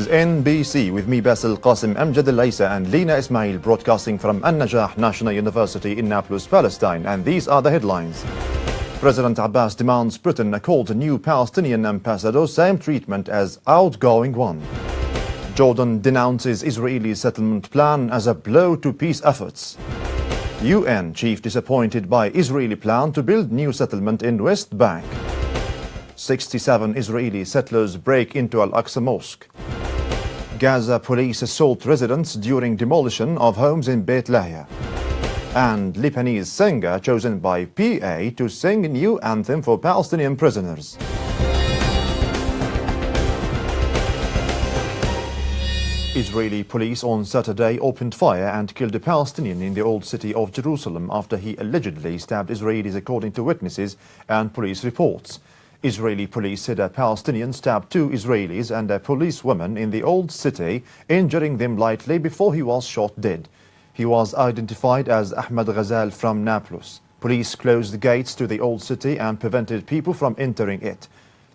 is NBC with me, Basel A-qasem, Amjad El-isa and Leena Ismaeil, broadcasting from An Najah National University in Naples, Palestine. And these are the headlines. President Abbas demands Britain accord a new Palestinian ambassador same treatment as outgoing one. Jordan denounces Israeli settlement plan as a blow to peace efforts. UN chief disappointed by Israeli plan to build new settlement in West Bank. 67 Israeli settlers break into Al-Aqsa Mosque. Gaza police assault residents during demolition of homes in Beit Lahia. And Lebanese singer chosen by PA to sing a new anthem for Palestinian prisoners. Israeli police on Saturday opened fire and killed a Palestinian in the old city of Jerusalem after he allegedly stabbed Israelis, according to witnesses and police reports. Israeli police said a Palestinian stabbed two Israelis and a policewoman in the old city, injuring them lightly before he was shot dead. He was identified as Ahmed Ghazal from Naples. Police closed the gates to the old city and prevented people from entering it.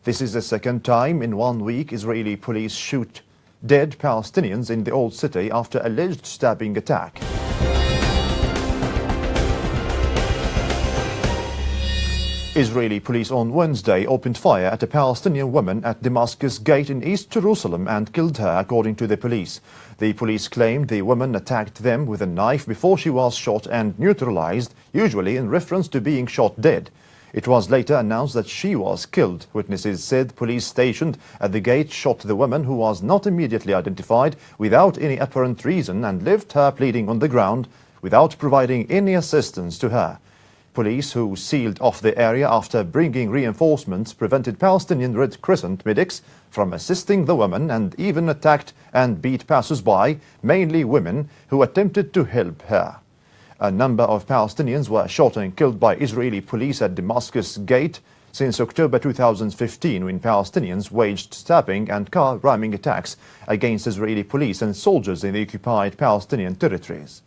This is the second time in 1 week Israeli police shoot dead Palestinians in the old city after alleged stabbing attack. Israeli police on Wednesday opened fire at a Palestinian woman at Damascus Gate in East Jerusalem and killed her, according to the police. The police claimed the woman attacked them with a knife before she was shot and neutralized, usually in reference to being shot dead. It was later announced that she was killed. Witnesses said police stationed at the gate shot the woman, who was not immediately identified, without any apparent reason and left her bleeding on the ground without providing any assistance to her. Police, who sealed off the area after bringing reinforcements, prevented Palestinian Red Crescent medics from assisting the woman and even attacked and beat passers-by, mainly women, who attempted to help her. A number of Palestinians were shot and killed by Israeli police at Damascus Gate since October 2015, when Palestinians waged stabbing and car ramming attacks against Israeli police and soldiers in the occupied Palestinian territories.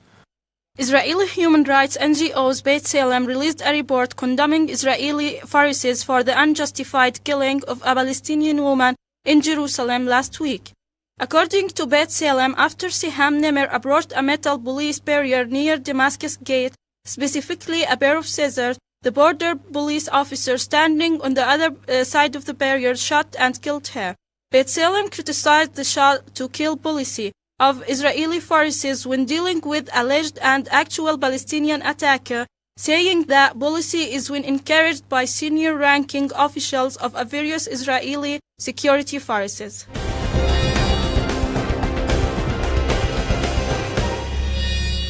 Israeli human rights NGOs Beit Salem released a report condemning Israeli forces for the unjustified killing of a Palestinian woman in Jerusalem last week. According to Beit Salem, after Siham Nimr approached a metal police barrier near Damascus Gate, specifically a pair of scissors, the border police officer standing on the other side of the barrier shot and killed her. Beit Salem criticized the shot to kill policy of Israeli forces when dealing with alleged and actual Palestinian attacker, saying that policy is when encouraged by senior ranking officials of various Israeli security forces.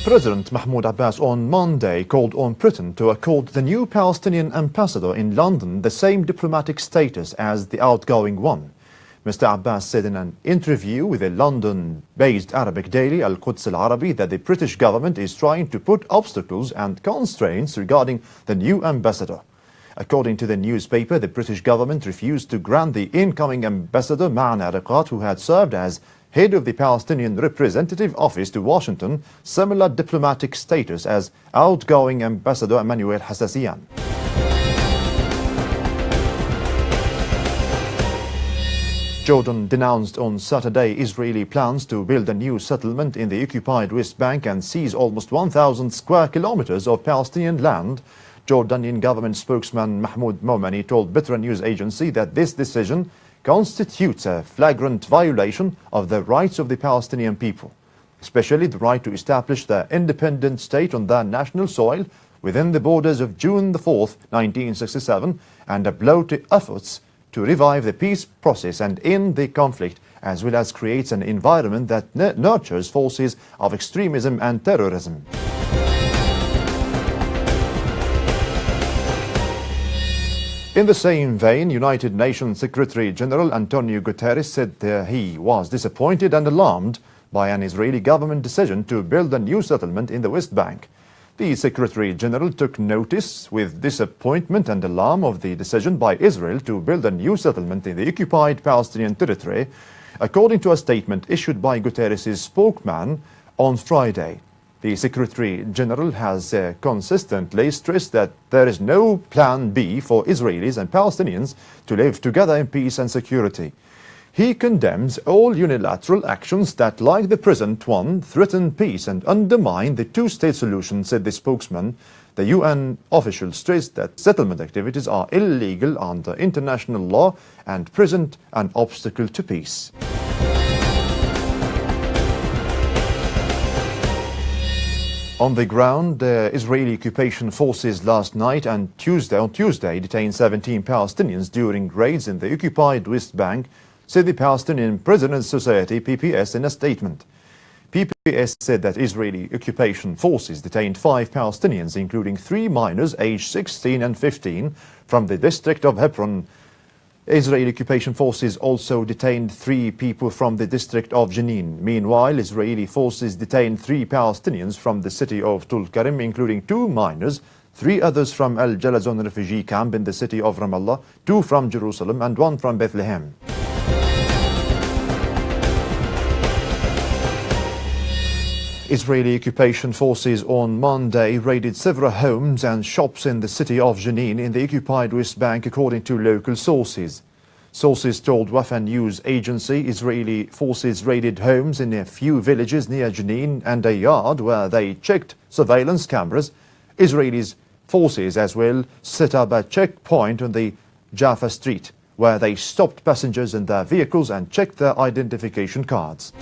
President Mahmoud Abbas on Monday called on Britain to accord the new Palestinian ambassador in London the same diplomatic status as the outgoing one. Mr. Abbas said in an interview with a London-based Arabic daily, Al-Quds Al-Arabi, that the British government is trying to put obstacles and constraints regarding the new ambassador. According to the newspaper, the British government refused to grant the incoming ambassador, Ma'an Ariqat, who had served as head of the Palestinian Representative Office to Washington, similar diplomatic status as outgoing ambassador Emmanuel Hassasian. Jordan denounced on Saturday Israeli plans to build a new settlement in the occupied West Bank and seize almost 1,000 square kilometers of Palestinian land. Jordanian government spokesman Mahmoud Momani told Betra news agency that this decision constitutes a flagrant violation of the rights of the Palestinian people, especially the right to establish their independent state on their national soil within the borders of June 4, 1967, and a blow to efforts to revive the peace process and end the conflict, as well as creates an environment that nurtures forces of extremism and terrorism. In the same vein, United Nations Secretary General Antonio Guterres said he was disappointed and alarmed by an Israeli government decision to build a new settlement in the West Bank. The Secretary General took notice with disappointment and alarm of the decision by Israel to build a new settlement in the occupied Palestinian territory, according to a statement issued by Guterres' spokesman on Friday. The Secretary General has consistently stressed that there is no plan B for Israelis and Palestinians to live together in peace and security. He condemns all unilateral actions that, like the present one, threaten peace and undermine the two-state solution, said the spokesman. The UN official stressed that settlement activities are illegal under international law and present an obstacle to peace. On the ground, the Israeli occupation forces last night and on Tuesday detained 17 Palestinians during raids in the occupied West Bank, said the Palestinian Prisoners Society (PPS) in a statement. PPS said that Israeli occupation forces detained 5 Palestinians, including 3 minors aged 16 and 15, from the district of Hebron. Israeli occupation forces also detained 3 people from the district of Jenin. Meanwhile, Israeli forces detained 3 Palestinians from the city of Tulkarem, including 2 minors, 3 others from Al-Jalazon refugee camp in the city of Ramallah, 2 from Jerusalem and 1 from Bethlehem. Israeli occupation forces on Monday raided several homes and shops in the city of Jenin in the occupied West Bank, according to local sources. Sources told Wafa news agency Israeli forces raided homes in a few villages near Jenin and a yard where they checked surveillance cameras. Israeli forces as well set up a checkpoint on the Jaffa Street, where they stopped passengers in their vehicles and checked their identification cards.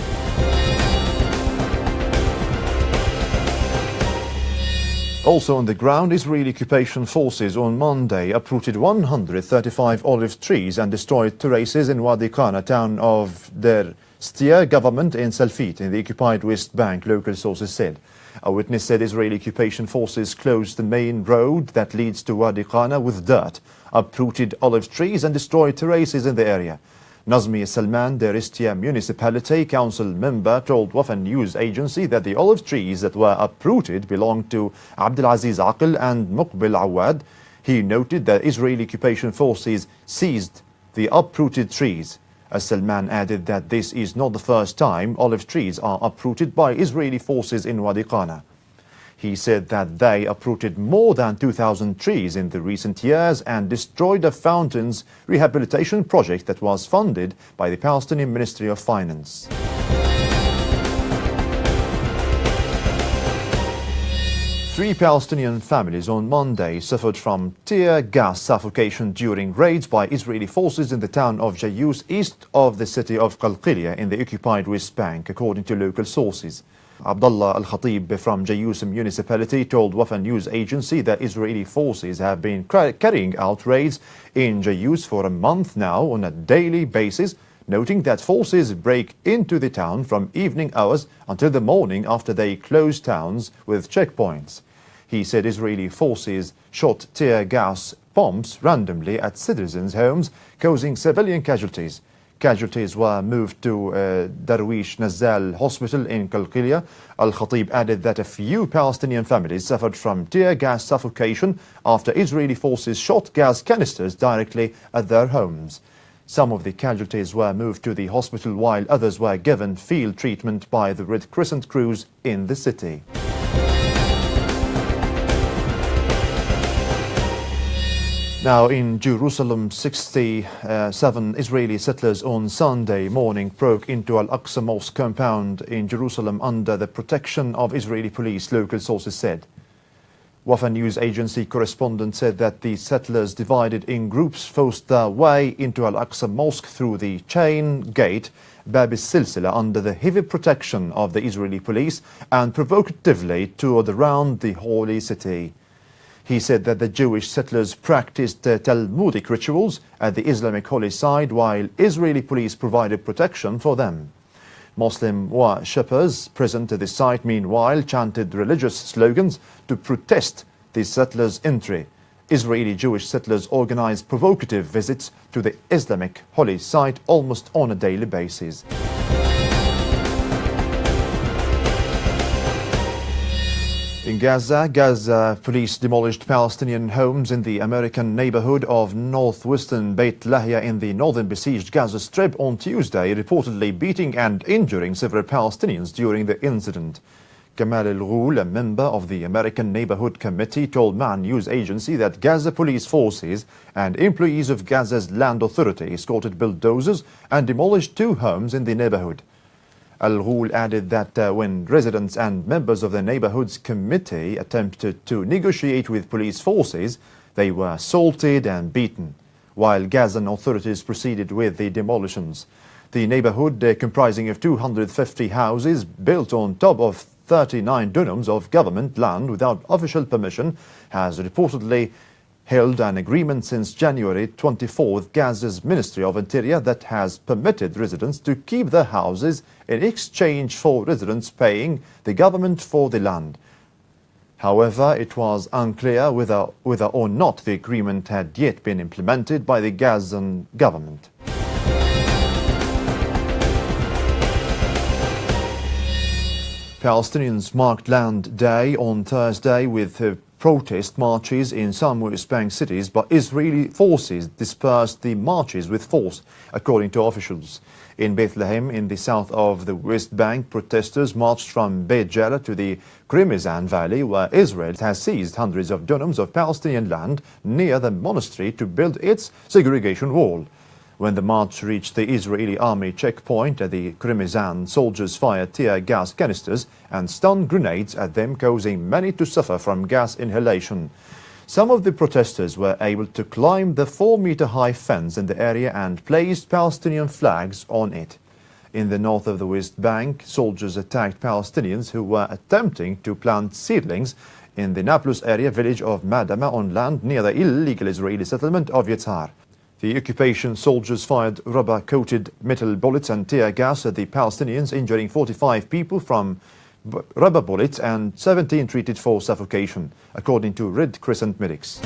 Also on the ground, Israeli occupation forces on Monday uprooted 135 olive trees and destroyed terraces in Wadi Qana, town of Der Stia government in Salfit, in the occupied West Bank, local sources said. A witness said Israeli occupation forces closed the main road that leads to Wadi Qana with dirt, uprooted olive trees and destroyed terraces in the area. Nazmi Salman, the Ristia municipality council member, told Wafa news agency that the olive trees that were uprooted belonged to Abdelaziz Aqil and Muqbil Awad. He noted that Israeli occupation forces seized the uprooted trees. As Salman added that this is not the first time olive trees are uprooted by Israeli forces in Wadi Qana. He said that they uprooted more than 2,000 trees in the recent years and destroyed a fountains rehabilitation project that was funded by the Palestinian Ministry of Finance. Three Palestinian families on Monday suffered from tear gas suffocation during raids by Israeli forces in the town of Jayus, east of the city of Qalqilia in the occupied West Bank, according to local sources. Abdullah Al-Khatib from Jayus municipality told Wafa news agency that Israeli forces have been carrying out raids in Jayus for a month now on a daily basis, noting that forces break into the town from evening hours until the morning after they close towns with checkpoints. He said Israeli forces shot tear gas bombs randomly at citizens' homes, causing civilian casualties. Casualties were moved to Darwish Nazal Hospital in Qalqilia. Al-Khatib added that a few Palestinian families suffered from tear gas suffocation after Israeli forces shot gas canisters directly at their homes. Some of the casualties were moved to the hospital while others were given field treatment by the Red Crescent crews in the city. Now in Jerusalem, 67 Israeli settlers on Sunday morning broke into Al-Aqsa Mosque compound in Jerusalem under the protection of Israeli police, local sources said. Wafa news agency correspondent said that the settlers, divided in groups, forced their way into Al-Aqsa Mosque through the chain gate Bab al-Silsila under the heavy protection of the Israeli police and provocatively toured around the holy city. He said that the Jewish settlers practiced Talmudic rituals at the Islamic holy site while Israeli police provided protection for them. Muslim worshippers present at the site meanwhile chanted religious slogans to protest the settlers' entry. Israeli Jewish settlers organized provocative visits to the Islamic holy site almost on a daily basis. In Gaza police demolished Palestinian homes in the American neighborhood of northwestern Beit Lahia in the northern besieged Gaza Strip on Tuesday, reportedly beating and injuring several Palestinians during the incident. Kamal El-Ghoul, a member of the American Neighborhood Committee, told MAN news agency that Gaza police forces and employees of Gaza's land authority escorted bulldozers and demolished 2 homes in the neighborhood. El-Ghoul added that when residents and members of the neighborhood's committee attempted to negotiate with police forces, they were assaulted and beaten, while Gazan authorities proceeded with the demolitions. The neighborhood, comprising of 250 houses built on top of 39 dunums of government land without official permission, has reportedly held an agreement since January 24 with Gaza's Ministry of Interior that has permitted residents to keep their houses in exchange for residents paying the government for the land. However, it was unclear whether or not the agreement had yet been implemented by the Gazan government. Palestinians marked Land Day on Thursday with protest marches in some West Bank cities, but Israeli forces dispersed the marches with force, according to officials. In Bethlehem, in the south of the West Bank, protesters marched from Beit Jala to the Crimson Valley, where Israel has seized hundreds of dunums of Palestinian land near the monastery to build its segregation wall. When the march reached the Israeli army checkpoint at the Crimson, soldiers fired tear gas canisters and stun grenades at them, causing many to suffer from gas inhalation. Some of the protesters were able to climb the 4-meter-high fence in the area and placed Palestinian flags on it. In the north of the West Bank, soldiers attacked Palestinians who were attempting to plant seedlings in the Nablus area village of Madama on land near the illegal Israeli settlement of Yitzhar. The occupation soldiers fired rubber-coated metal bullets and tear gas at the Palestinians, injuring 45 people from rubber bullets and 17 treated for suffocation, according to Red Crescent medics.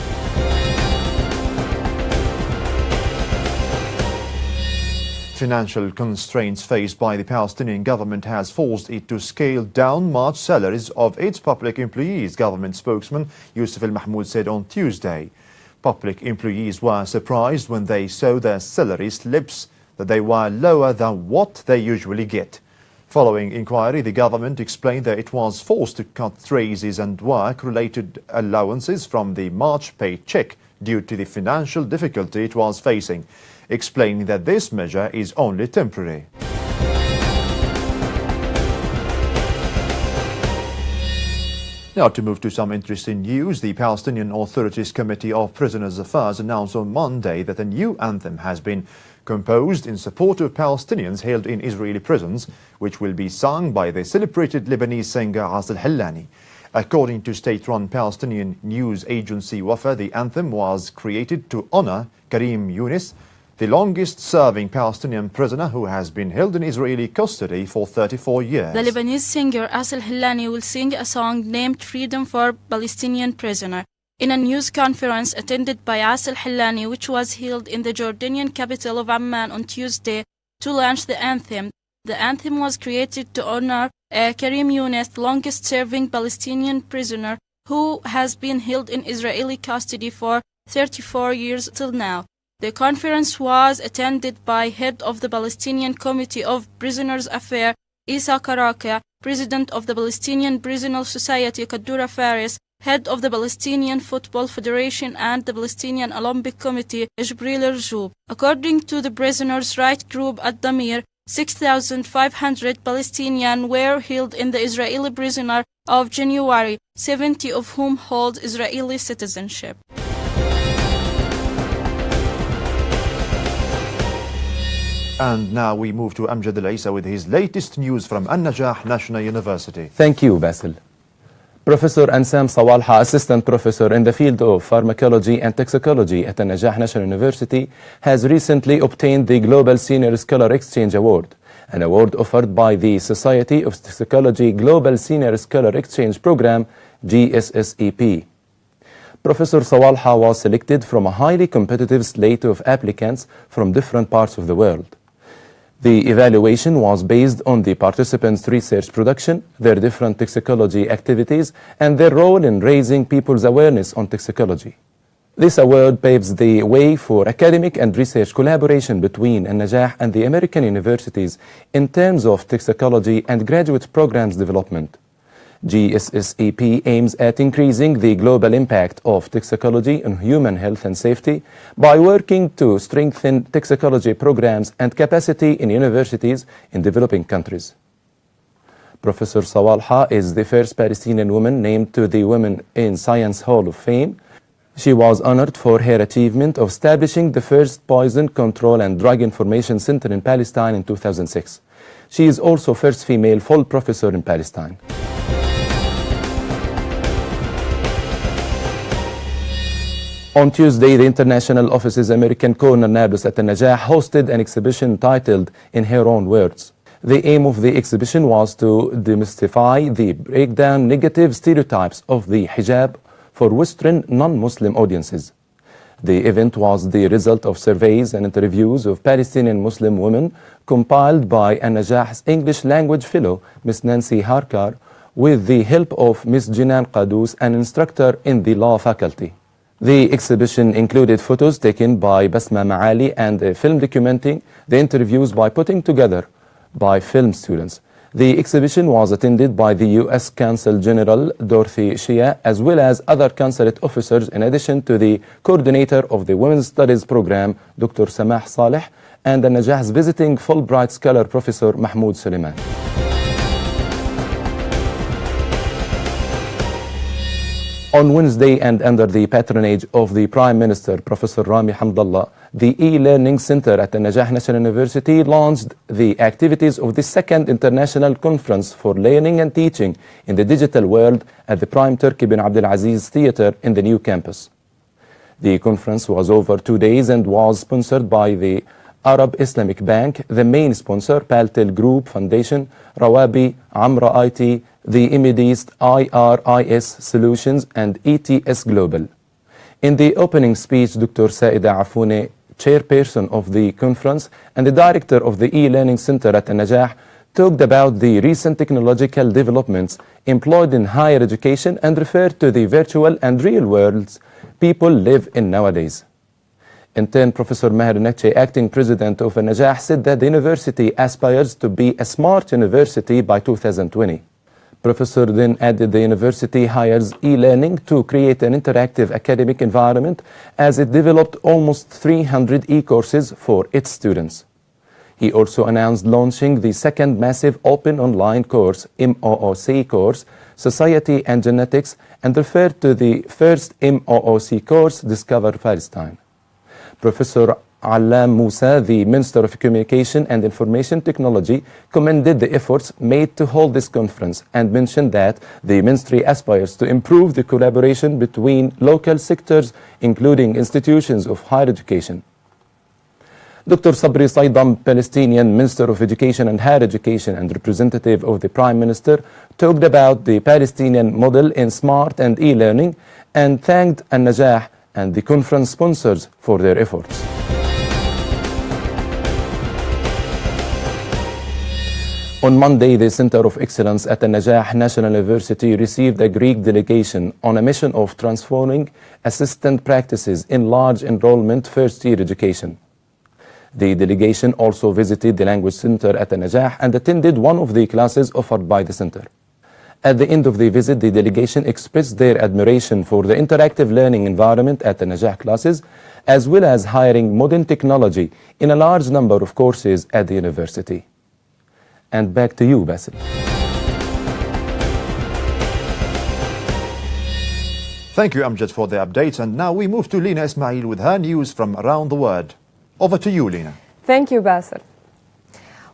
Financial constraints faced by the Palestinian government has forced it to scale down March salaries of its public employees, government spokesman Yusuf Al-Mahmoud said on Tuesday. Public employees were surprised when they saw their salary slips that they were lower than what they usually get. Following inquiry, the government explained that it was forced to cut raises and work-related allowances from the March paycheck due to the financial difficulty it was facing, explaining that this measure is only temporary. Now to move to some interesting news, the Palestinian Authorities Committee of Prisoners' Affairs announced on Monday that a new anthem has been composed in support of Palestinians held in Israeli prisons, which will be sung by the celebrated Lebanese singer Asel Hallani. According to state-run Palestinian news agency Wafa, the anthem was created to honor Karim Younis, the longest-serving Palestinian prisoner who has been held in Israeli custody for 34 years. The Lebanese singer Asel Hallani will sing a song named Freedom for Palestinian Prisoner. In a news conference attended by Asel Hallani, which was held in the Jordanian capital of Amman on Tuesday, to launch the anthem. The anthem was created to honor Karim Younis, the longest-serving Palestinian prisoner who has been held in Israeli custody for 34 years till now. The conference was attended by head of the Palestinian Committee of Prisoners' Affairs, Isa Karaka, president of the Palestinian Prisoner Society, Kadoura Faris, head of the Palestinian Football Federation and the Palestinian Olympic Committee, Jibril Rjoub. According to the prisoners' rights group at Damir, 6,500 Palestinians were held in the Israeli prisoner of January, 70 of whom hold Israeli citizenship. And now we move to Amjad El-isa with his latest news from An Najah National University. Thank you, Basel. Professor Ansam Sawalha, assistant professor in the field of pharmacology and toxicology at An Najah National University, has recently obtained the Global Senior Scholar Exchange Award, an award offered by the Society of Toxicology Global Senior Scholar Exchange Program, GSSEP. Professor Sawalha was selected from a highly competitive slate of applicants from different parts of the world. The evaluation was based on the participants' research production, their different toxicology activities, and their role in raising people's awareness on toxicology. This award paves the way for academic and research collaboration between An Najah and the American universities in terms of toxicology and graduate programs development. GSSEP aims at increasing the global impact of toxicology on human health and safety by working to strengthen toxicology programs and capacity in universities in developing countries. Professor Sawalha is the first Palestinian woman named to the Women in Science Hall of Fame. She was honored for her achievement of establishing the first Poison Control and Drug Information Center in Palestine in 2006. She is also first female full professor in Palestine. On Tuesday, the International Office's American corner Nablus at An Najah hosted an exhibition titled In Her Own Words. The aim of the exhibition was to demystify the breakdown negative stereotypes of the hijab for Western non-Muslim audiences. The event was the result of surveys and interviews of Palestinian Muslim women compiled by An Najah's English language fellow, Ms. Nancy Harkar, with the help of Ms. Jinan Qadous, an instructor in the law faculty. The exhibition included photos taken by Basma Maali and a film documenting the interviews by putting together by film students. The exhibition was attended by the U.S. Consul General Dorothy Shea, as well as other consulate officers, in addition to the coordinator of the Women's Studies program, Dr. Samah Saleh, and An Najah's visiting Fulbright scholar, Professor Mahmoud Suleiman. On Wednesday, and under the patronage of the Prime Minister, Professor Rami Hamdallah, the e-learning center at An Najah National University launched the activities of the second international conference for learning and teaching in the digital world at the Prime Turki bin Abdulaziz Theatre in the new campus. The conference was over 2 days and was sponsored by the Arab Islamic Bank, the main sponsor, Paltel Group Foundation, Rawabi, Amra IT, the Middle East IRIS Solutions, and ETS Global. In the opening speech, Dr. Saida Afoune, chairperson of the conference and the director of the e-learning center at An Najah, talked about the recent technological developments employed in higher education and referred to the virtual and real worlds people live in nowadays. In turn, Professor Maher Nakche, acting president of An Najah, said that the university aspires to be a smart university by 2020. Professor then added the university hires e-learning to create an interactive academic environment as it developed almost 300 e-courses for its students. He also announced launching the second massive open online course, MOOC course, Society and Genetics, and referred to the first MOOC course, Discover Palestine. Professor Alam Musa, the Minister of Communication and Information Technology, commended the efforts made to hold this conference and mentioned that the ministry aspires to improve the collaboration between local sectors, including institutions of higher education. Dr. Sabri Saidam, Palestinian Minister of Education and Higher Education and representative of the Prime Minister, talked about the Palestinian model in smart and e-learning and thanked An Najah and the conference sponsors for their efforts. On Monday, the Center of Excellence at An Najah National University received a Greek delegation on a mission of transforming assistant practices in large enrollment first-year education. The delegation also visited the Language Center at An Najah and attended one of the classes offered by the center. At the end of the visit, the delegation expressed their admiration for the interactive learning environment at An Najah classes, as well as hiring modern technology in a large number of courses at the university. And back to you, Basil. Thank you, Amjad, for the updates. And now we move to Leena Ismaeil with her news from around the world. Over to you, Leena. Thank you, Basil.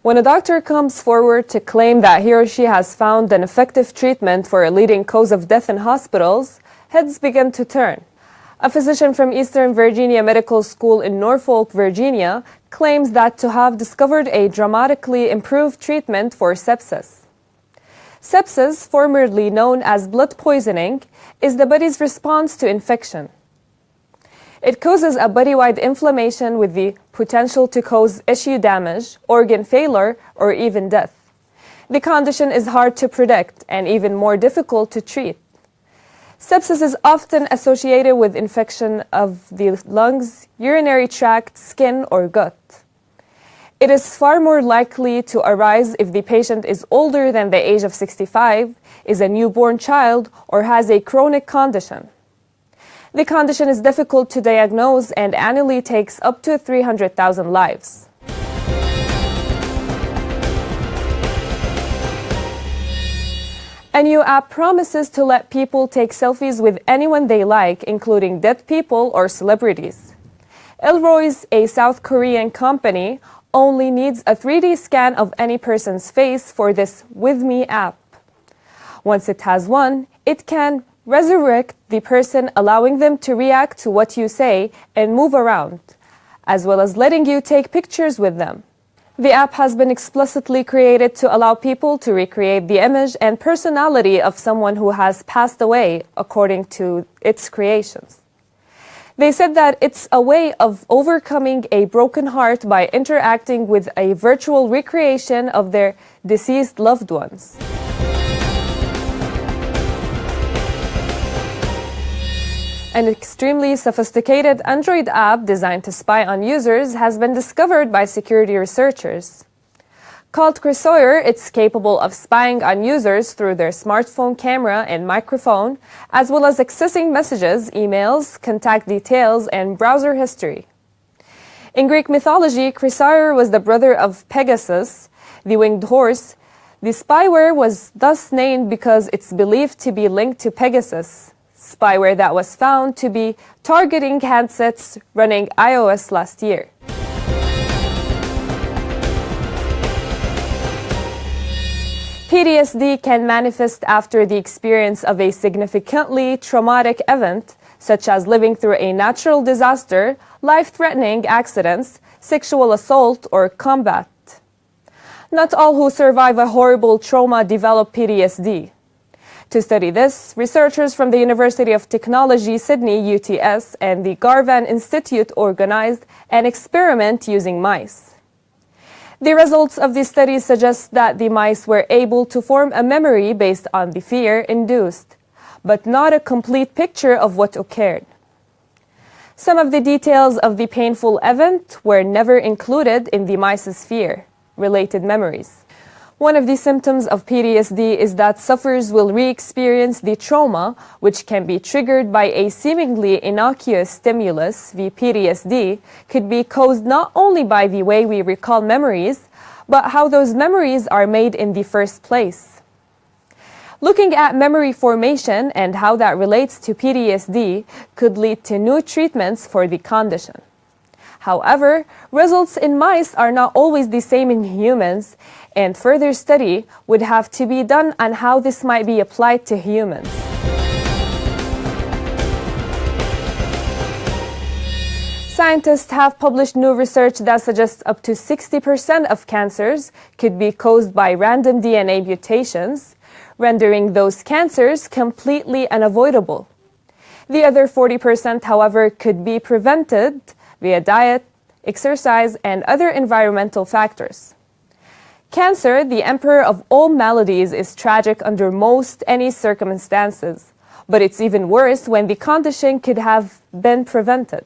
When a doctor comes forward to claim that he or she has found an effective treatment for a leading cause of death in hospitals, heads begin to turn. A physician from Eastern Virginia Medical School in Norfolk, Virginia, claims that to have discovered a dramatically improved treatment for sepsis. Sepsis, formerly known as blood poisoning, is the body's response to infection. It causes a body-wide inflammation with the potential to cause tissue damage, organ failure, or even death. The condition is hard to predict and even more difficult to treat. Sepsis is often associated with infection of the lungs, urinary tract, skin, or gut. It is far more likely to arise if the patient is older than the age of 65, is a newborn child, or has a chronic condition. The condition is difficult to diagnose and annually takes up to 300,000 lives. A new app promises to let people take selfies with anyone they like, including dead people or celebrities. Elroy's, a South Korean company, only needs a 3D scan of any person's face for this With Me app. Once it has one, it can resurrect the person, allowing them to react to what you say and move around, as well as letting you take pictures with them. The app has been explicitly created to allow people to recreate the image and personality of someone who has passed away, according to its creations. They said that it's a way of overcoming a broken heart by interacting with a virtual recreation of their deceased loved ones. An extremely sophisticated Android app designed to spy on users has been discovered by security researchers. Called Crusoe, it's capable of spying on users through their smartphone camera and microphone, as well as accessing messages, emails, contact details, and browser history. In Greek mythology, Crusoe was the brother of Pegasus, the winged horse. The spyware was thus named because it's believed to be linked to Pegasus, spyware that was found to be targeting handsets running iOS last year. PTSD can manifest after the experience of a significantly traumatic event, such as living through a natural disaster, life-threatening accidents, sexual assault, or combat. Not all who survive a horrible trauma develop PTSD. To study this, researchers from the University of Technology, Sydney, UTS, and the Garvan Institute organized an experiment using mice. The results of the study suggest that the mice were able to form a memory based on the fear induced, but not a complete picture of what occurred. Some of the details of the painful event were never included in the mice's fear-related memories. One of the symptoms of PTSD is that sufferers will re-experience the trauma, which can be triggered by a seemingly innocuous stimulus. The PTSD could be caused not only by the way we recall memories, but how those memories are made in the first place. Looking at memory formation and how that relates to PTSD could lead to new treatments for the condition. However, results in mice are not always the same in humans, and further study would have to be done on how this might be applied to humans. Scientists have published new research that suggests up to 60% of cancers could be caused by random DNA mutations, rendering those cancers completely unavoidable. The other 40%, however, could be prevented via diet, exercise, and other environmental factors. Cancer, the emperor of all maladies, is tragic under most any circumstances, but it's even worse when the condition could have been prevented.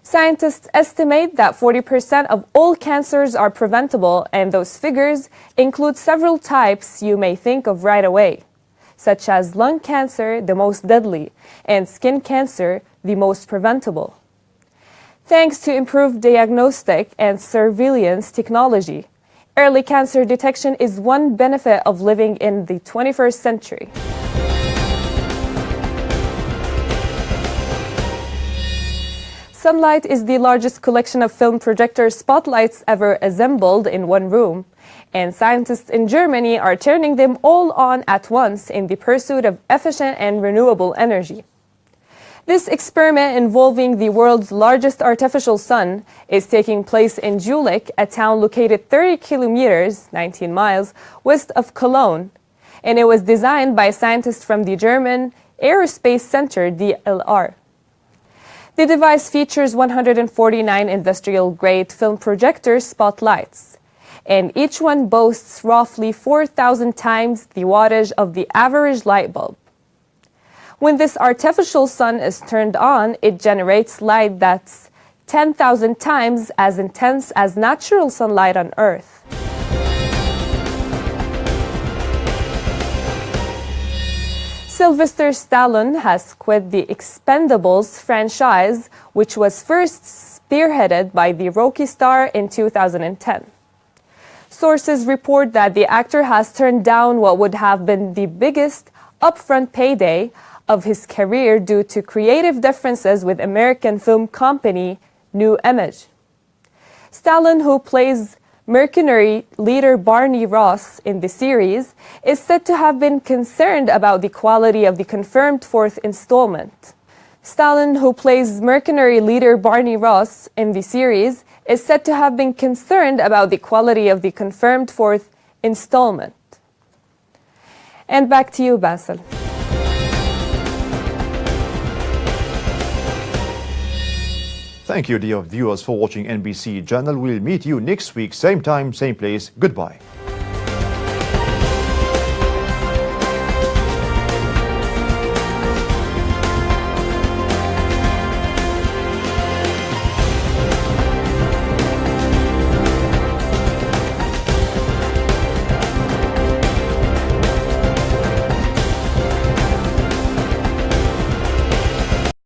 Scientists estimate that 40% of all cancers are preventable, and those figures include several types you may think of right away, such as lung cancer, the most deadly, and skin cancer, the most preventable. Thanks to improved diagnostic and surveillance technology, early cancer detection is one benefit of living in the 21st century. Sunlight is the largest collection of film projector spotlights ever assembled in one room, and scientists in Germany are turning them all on at once in the pursuit of efficient and renewable energy. This experiment involving the world's largest artificial sun is taking place in Jülich, a town located 30 kilometers, 19 miles, west of Cologne, and it was designed by scientists from the German Aerospace Center, DLR. The device features 149 industrial-grade film projector spotlights, and each one boasts roughly 4,000 times the wattage of the average light bulb. When this artificial sun is turned on, it generates light that's 10,000 times as intense as natural sunlight on Earth. Sylvester Stallone has quit the Expendables franchise, which was first spearheaded by the Rocky star in 2010. Sources report that the actor has turned down what would have been the biggest upfront payday of his career due to creative differences with American film company New Image. Stallone, who plays Mercenary leader Barney Ross in the series, is said to have been concerned about the quality of the confirmed fourth installment. Stallone, who plays Mercenary leader Barney Ross in the series, is said to have been concerned about the quality of the confirmed fourth installment. And back to you, Basel. Thank you, dear viewers, for watching NBC Journal. We'll meet you next week, same time, same place. Goodbye.